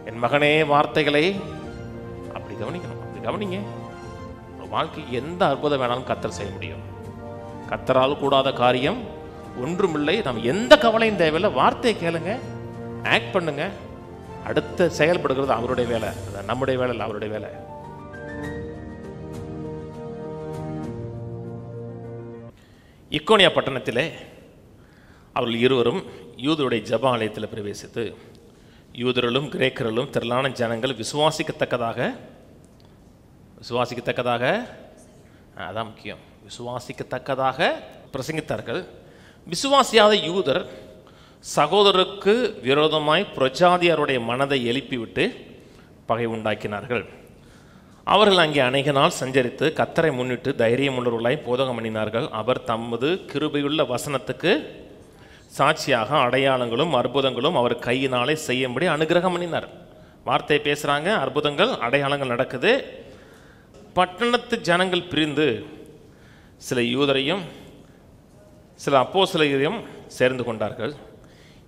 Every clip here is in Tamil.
என் மகனே வார்த்தைகளை அப்படி கவனிக்கணும். அப்படி கவனிங்க. வாழ்க்கைக்கு எந்த அற்புதம் வேணாலும் கர்த்தர் செய்ய முடியும். கர்த்தரால் கூடாத காரியம் ஒன்றுமில்லை. நம்ம எந்த கவலையும் தேவையில்லை. வார்த்தையை கேளுங்க, ஆக்ட் பண்ணுங்க. அடுத்த செயல்படுகிறது அவருடைய வேலை, நம்முடைய வேலை இல்லை, அவருடைய வேலை. இக்கோனியா பட்டணத்திலே அவர்கள் இருவரும் யூதருடைய ஜெப ஆலயத்தில் பிரவேசித்து யூதர்களும் கிரேக்கர்களும் திரளான ஜனங்கள் விசுவாசிக்கத்தக்கதாக அதான் முக்கியம், விசுவாசிக்கத்தக்கதாக பிரசங்கித்தார்கள். விசுவாசியாத யூதர் சகோதரருக்கு விரோதமாய் பிரஜாதியாருடைய மனதை எழுப்பிவிட்டு பகை உண்டாக்கினார்கள். அவர்கள் அங்கே அநேக நாள் சஞ்சரித்து கர்த்தரை முன்னிட்டு தைரியம் உள்ளவர்களாய் போதகம் பண்ணினார்கள். அவர் தமது கிருபையுள்ள வசனத்துக்கு சாட்சியாக அடையாளங்களும் அற்புதங்களும் அவர் கையினாலே செய்யும்படி அனுகிரகம் பண்ணினார். வார்த்தையை பேசுகிறாங்க, அற்புதங்கள் அடையாளங்கள் நடக்குது. பட்டணத்து ஜனங்கள் பிரிந்து சில யூதரையும் சில அப்போஸ்தலரையும் சேர்ந்து கொண்டார்கள்.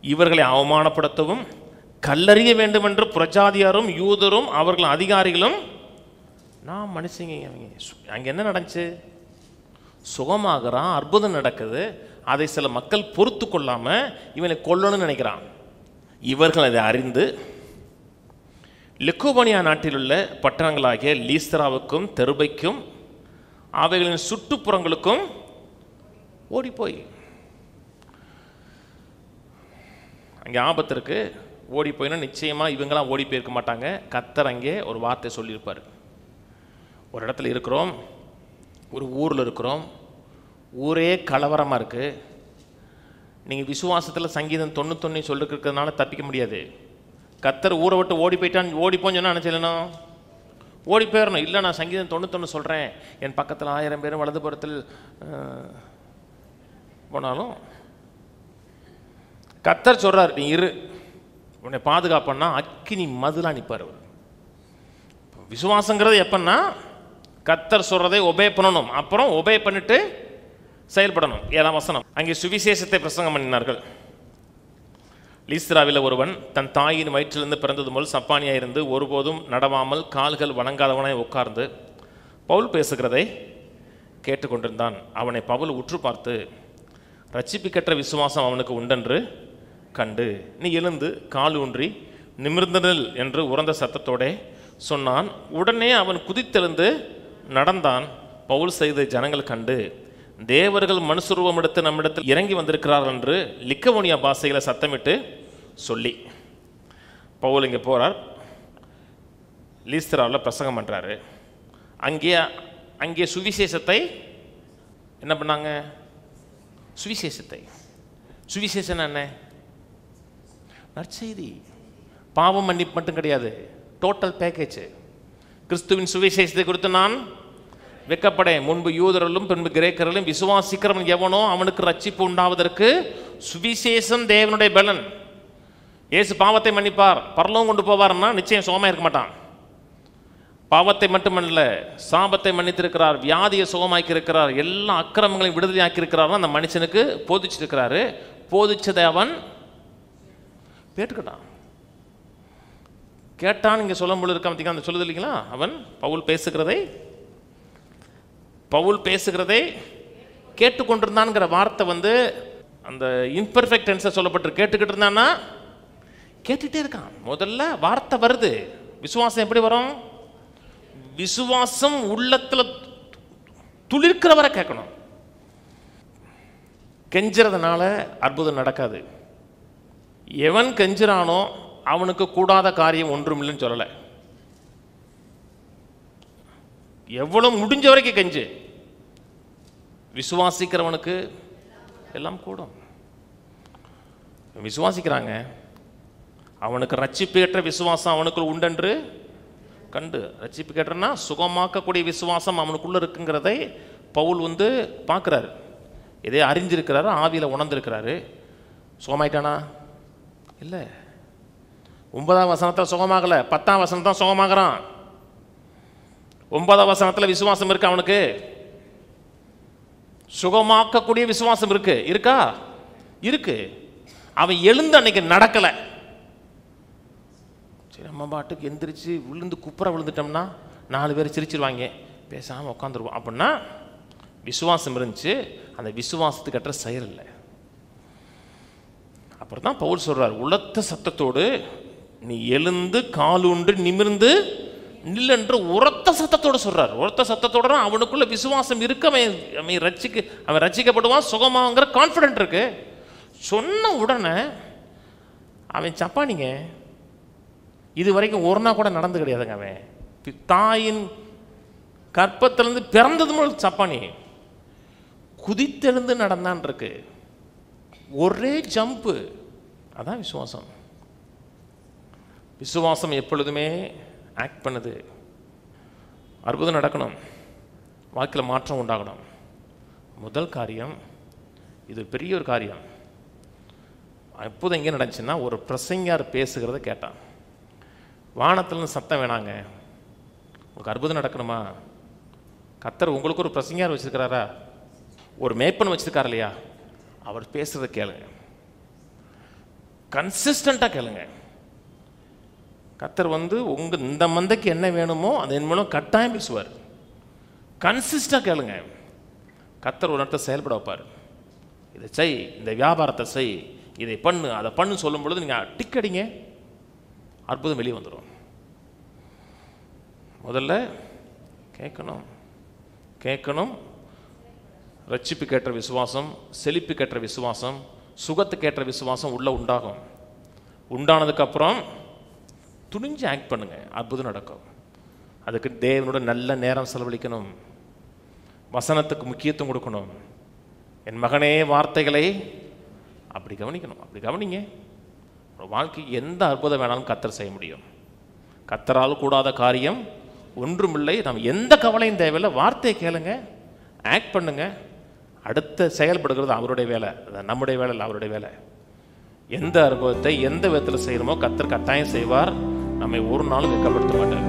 இவர்களை அவமானப்படுத்தவும் கல்லறிய வேண்டும் என்று பிரஜாதியாரும் யூதரும் அவர்கள் அதிகாரிகளும் நான் மனுஷங்க. அங்கே என்ன நடந்துச்சு? சுகமாகறான், அற்புதம் நடக்குது. அதை சில மக்கள் பொறுத்து கொள்ளாமல் இவனை கொல்லணும்னு நினைக்கிறான். இவர்கள் அதை அறிந்து லிக்கோபனியா நாட்டில் உள்ள பட்டணங்களாகிய லீஸ்திராவுக்கும் தெருபைக்கும் அவைகளின் சுற்றுப்புறங்களுக்கும் ஓடிப்போய், அங்கே ஆபத்து இருக்கு, ஓடி போயினா நிச்சயமாக இவங்களாம் ஓடி போயிருக்க மாட்டாங்க. கர்த்தர் அங்கே ஒரு வார்த்தை சொல்லியிருப்பார். ஒரு இடத்துல இருக்கிறோம், ஒரு ஊரில் இருக்கிறோம், ஊரே கலவரமாக இருக்குது. நீங்கள் விசுவாசத்தில் சங்கீதம் 91 சொல்லிருக்கிறதுனால தப்பிக்க முடியாது. கர்த்தர் ஊரை விட்டு ஓடி போயிட்டான்னு ஓடிப்போன்னு சொன்னால் என்ன செய்யணும்? ஓடி போயிடணும். இல்லை, நான் சங்கீதம் 91 சொல்கிறேன், என் பக்கத்தில் 1000 பேரும் வலதுபுறத்தில் போனாலும் கர்த்தர் சொல்கிறார், நீ இரு, உன்னை பாதுகாப்பன்னா அக்கினி மதுலாம் நிற்பார். அவர் விசுவாசங்கிறது எப்பன்னா கர்த்தர் சொல்றதை ஒபே பண்ணணும், அப்புறம் ஒபே பண்ணிட்டு செயல்படணும். 7ஆம் வசனம். அங்கே சுவிசேஷத்தை பிரசங்கம் பண்ணினார்கள். லீஸ்திராவில் ஒருவன் தன் தாயின் வயிற்றிலிருந்து பிறந்தது முதல் சப்பானியாக இருந்து ஒருபோதும் நடவாமல் கால்கள் வணங்காதவனாய் உட்கார்ந்து பவுல் பேசுகிறதை கேட்டுக்கொண்டிருந்தான். அவனை பவுல் உற்று பார்த்து, ரட்சிப்புக்கற்ற விசுவாசம் அவனுக்கு உண்டென்று கண்டு நீ எழுந்து கால் ஊன்றி நிமிர்ந்தனில் என்று உரந்த சத்தத்தோடே சொன்னான். உடனே அவன் குதித்தெழுந்து நடந்தான். பவுல் செய்த ஜனங்கள் கண்டு, தேவர்கள் மனுஷரூபம் எடுத்து நம்மிடத்தில் இறங்கி வந்திருக்கிறார்கள் என்று லிக்கவோனியா பாஷைகளை சத்தமிட்டு சொல்லி, பவுல் இங்கே போகிறார், லீஸ்திராவில் பிரசங்கம் பண்ணுறாரு. அங்கே சுவிசேஷத்தை என்ன பண்ணாங்க? சுவிசேஷம் என்ன? நற்செய்தி. பாவம் மன்னிப்பு மட்டும் கிடையாது, டோட்டல் பேக்கேஜ். கிறிஸ்துவின் சுவிசேஷத்தை குறித்து நான் வெட்கப்படேன். முன்பு யூதர்களும் பின்பு கிரேக்கர்களும் விசுவாசிக்கிறவன் எவனோ அவனுக்கு ரட்சிப்பு உண்டாவதற்கு சுவிசேஷம் தேவனுடைய பலன். இயேசு பாவத்தை மன்னிப்பார், பரலோகம் கொண்டு போவார்னா நிச்சயம் சுகமாக இருக்க மாட்டான். பாவத்தை மட்டுமல்ல, சாபத்தை மன்னித்திருக்கிறார், வியாதியை சுகமாக்கி இருக்கிறார், எல்லா அக்கிரமங்களையும் விடுதலையாக்கி இருக்கிறார். அந்த மனுஷனுக்கு போதிச்சிருக்கிறாரு. போதிச்சதை அவன் கேட்டுக்கிட்டான். கேட்டான் இங்கே சொல்லும் பொழுது இருக்க அந்த சொல்லுது இல்லைங்களா? அவன் பவுல் பேசுகிறதை கேட்டுக்கொண்டிருந்தான்ங்கிற வார்த்தை அந்த இம்பர்ஃபெக்ட் டென்ஸை சொல்லப்பட்டு கேட்டுக்கிட்டு இருந்தான்னா கேட்டுகிட்டே இருக்கான். முதல்ல வார்த்தை வருது. விசுவாசம் எப்படி வரும்? விசுவாசம் உள்ளத்தில் துளிர்க்கிறவரை கேட்கணும். கெஞ்சுறதுனால அற்புதம் நடக்காது. எவன் கெஞ்சுறானோ அவனுக்கு கூடாத காரியம் ஒன்றும் இல்லைன்னு சொல்லலை. எவ்வளவு முடிஞ்ச வரைக்கும் கெஞ்சு. விசுவாசிக்கிறவனுக்கு எல்லாம் கூடும். விசுவாசிக்கிறாங்க, அவனுக்கு ரட்சிப்பு ஏற்ற விசுவாசம் அவனுக்குள் உண்டென்று கண்டு. ரட்சிப்பு கேட்டனா சுகமாக்கக்கூடிய விசுவாசம் அவனுக்குள்ள இருக்குங்கிறதை பவுல் பார்க்குறாரு. இதே அறிஞ்சிருக்கிறாரு, ஆவியில் உணர்ந்திருக்கிறாரு. சுகமாயிட்டானா? இல்லை. 9ஆம் வசனத்தில் சுகமாகலை, 10ஆம் வசனம் தான் சுகமாகறான். 9ஆம் வசனத்தில் விசுவாசம் இருக்கு, அவனுக்கு சுகமாக்கக்கூடிய விசுவாசம் இருக்கா? இருக்கு. அவன் எழுந்து அன்னைக்கு நடக்கலை. சரி, நம்ம பாட்டுக்கு எந்திரிச்சு விழுந்துட்டோம்னா 4 பேர் சிரிச்சிருவாங்க, பேசாமல் உட்காந்துருவோம் அப்படின்னா விசுவாசம் இருந்துச்சு. அந்த விசுவாசத்துக்கு அற்ற செயல் இல்லை. அப்புறம் தான் பவுல் சொல்றார், உலத்த சத்தத்தோடு நீ எழுந்து காலுண்டு நிமிர்ந்து நில்லென்று உரத்த சத்தத்தோடு சொல்றார். உரத்த சத்தத்தோட அவனுக்குள்ள விசுவாசம் இருக்கு. அவன் ரட்சிக்கப்படுவான், சுகமாங்கிற கான்ஃபிடென்ட் இருக்கு. சொன்ன உடனே அவன் சப்பானிங்க. இது வரைக்கும் ஒரு நாள் கூட நடந்து கிடையாதுங்க. அவன் தாயின் கற்பத்திலிருந்து பிறந்தது முதல் சப்பானி. குதித்தெழுந்து நடந்தான் இருக்கு. ஒரே ஜம்பு. அதான் விசுவாசம். விசுவாசம் எப்பொழுதுமே ஆக்ட் பண்ணுது. அற்புதம் நடக்கணும், வாழ்க்கையில் மாற்றம் உண்டாகணும். முதல் காரியம், இது பெரிய ஒரு காரியம். அற்புதம் எங்கே நடந்துச்சுன்னா, ஒரு பிரசங்கியார் பேசுகிறத கேட்டான். வானத்திலிருந்து சத்தம் வேணாங்க, உங்களுக்கு அற்புதம் நடக்கணுமா? கர்த்தர் உங்களுக்கு ஒரு பிரசங்கியார் வச்சிருக்கிறாரா? ஒரு மேய்ப்பன் வச்சிருக்காரு இல்லையா? அவர் பேசுறத கேளுங்க, கன்சிஸ்டண்டா கேளுங்க. கர்த்தர் உங்க இந்த மந்தைக்கு என்ன வேணுமோ அது என் மூலம் கட்டாயம் பேசுவார். கன்சிஸ்டா கேளுங்க. கர்த்தர் ஒரு இடத்த செயல்பட வைப்பார். இதை செய், இந்த வியாபாரத்தை செய், இதை பண்ணு, அதை பண்ணு சொல்லும் பொழுது நீங்க டிக் அடிங்க, அற்புதம் வெளியே வந்துடும். முதல்ல கேட்கணும். ரட்சிப்புக்கேற்ற விசுவாசம், செழிப்புக்கேற்ற விசுவாசம், சுகத்துக்கேற்ற விசுவாசம் உள்ள உண்டாகும். உண்டானதுக்கப்புறம் துணிஞ்சு ஆக்ட் பண்ணுங்க, அற்புதம் நடக்கும். அதுக்கு தேவனோட நல்ல நேரம் செலவழிக்கணும், வசனத்துக்கு முக்கியத்துவம் கொடுக்கணும். என் மகனே வார்த்தைகளை அப்படி கவனிக்கணும். அப்படி கவனிங்க, வாழ்க்கைக்கு எந்த அற்புதம் வேணாலும் கர்த்தர் செய்ய முடியும். கர்த்தரால் கூடாத காரியம் ஒன்றுமில்லை. நம்ம எந்த கவலையும் தேவையில்லை. வார்த்தையை கேளுங்க, ஆக்ட் பண்ணுங்க. அடுத்த செயல்படுகிறது அவருடைய வேலை, நம்முடைய வேலை இல்லை, அவருடைய வேலை. எந்த அற்புதத்தை எந்த விதத்தில் செய்யணுமோ கர்த்தர் கட்டாயம் செய்வார். நம்மை ஒரு நாளும் வெட்கப்படுத்த மாட்டார்.